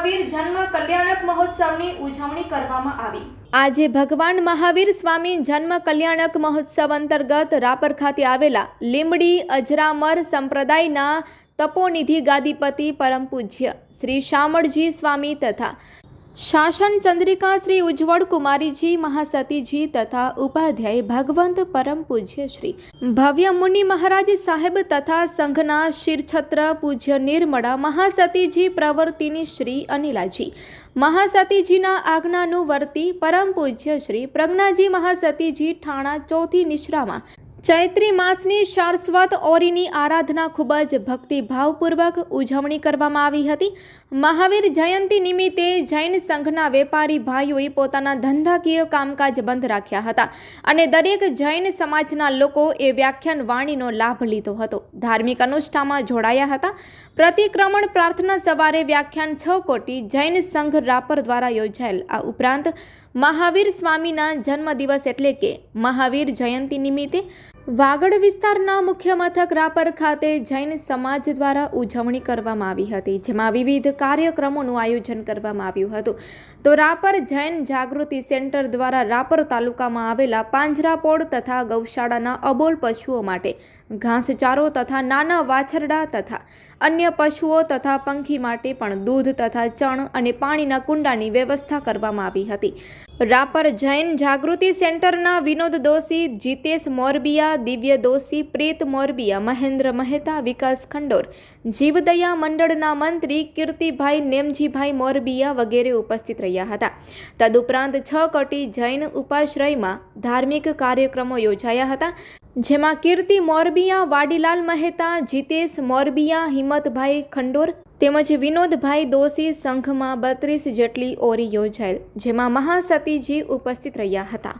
મહાવીર જન્મ કલ્યાણક મહોત્સવની ઉજવણી કરવામાં આવી। આજે ભગવાન મહાવીર સ્વામી જન્મ કલ્યાણક મહોત્સવ અંતર્ગત રાપર ખાતે આવેલા લીંબડી અજરામર સંપ્રદાયના તપોનિધિ ગાદીપતિ પરમ પૂજ્ય શ્રી શામળજી સ્વામી તથા શાસન ચંદ્રિકા શ્રી ઉજ્જવળ કુમારીજી મહાસતીજી તથા ઉપાધ્યાય ભગવંત પરમ પૂજ્ય શ્રી ભવ્ય મુનિ મહારાજ સાહેબ તથા સંઘના શિરછત્ર પૂજ્ય નિર્મળા મહાસતીજી પ્રવર્તિની શ્રી અનિલાજી મહાસતીજીના આજ્ઞાનુવર્તી પરમ પૂજ્ય શ્રી પ્રજ્ઞાજી મહાસતીજી ઠાણા ચોથી નિશ્રામાં ચૈત્રી માસની શારસ્વત ઓરીની આરાધના ખૂબ જ ભક્તિભાવપૂર્વક ઉજવણી કરવામાં આવી હતી। મહાવીર જયંતિ નિમિત્તે જૈન સંઘના વેપારી ભાઈઓએ પોતાના ધંધાકીય કામકાજ બંધ રાખ્યા હતા અને દરેક જૈન સમાજના લોકો એ વ્યાખ્યાન વાણીનો લાભ લીધો હતો, ધાર્મિક અનુષ્ઠાનમાં જોડાયા હતા। પ્રતિક્રમણ પ્રાર્થના સવારે વ્યાખ્યાન 6 કોટી જૈન સંઘ રાપર દ્વારા યોજાયેલ। આ ઉપરાંત મહાવીર સ્વામીના જન્મદિવસ એટલે કે મહાવીર જયંતિ નિમિત્તે વાગડ વિસ્તારના મુખ્ય મથક રાપર ખાતે જૈન સમાજ દ્વારા ઉજવણી કરવામાં આવી હતી, જેમાં વિવિધ કાર્યક્રમોનું આયોજન કરવામાં આવ્યું હતું। તો રાપર જૈન જાગૃતિ સેન્ટર દ્વારા રાપર તાલુકામાં આવેલા પાંજરાપોળ તથા ગૌશાળાના અબોલ પશુઓ માટે ઘાસચારો તથા નાના વાછરડા તથા અન્ય પશુઓ તથા પંખી માટે પણ દૂધ તથા ચણ અને પાણીના કુંડાની વ્યવસ્થા કરવામાં આવી હતી। રાપર જૈન જાગૃતિ સેન્ટરના વિનોદ દોશી, જીતેશ મોરબિયા, દિવ્ય દોશી, પ્રીત મોરબિયા, મહેન્દ્ર મહેતા, વિકાસ ખંડોર, જીવદયા મંડળના મંત્રી કીર્તિભાઈ નેમજીભાઈ મોરબિયા વગેરે ઉપસ્થિત રહ્યા હતા। તદુપરાંત 6 કોટી જૈન ઉપાશ્રયમાં ધાર્મિક કાર્યક્રમો યોજાયા હતા, જેમાં કીર્તિ મોરબિયા, વાડીલાલ મહેતા, જીતેશ મોરબિયા, હિંમતભાઈ ખંડોર તેમજ વિનોદભાઈ દોશી સંઘમાં 32 જેટલી ઓરી યોજાયેલ, જેમાં મહાસતીજી ઉપસ્થિત રહ્યા હતા।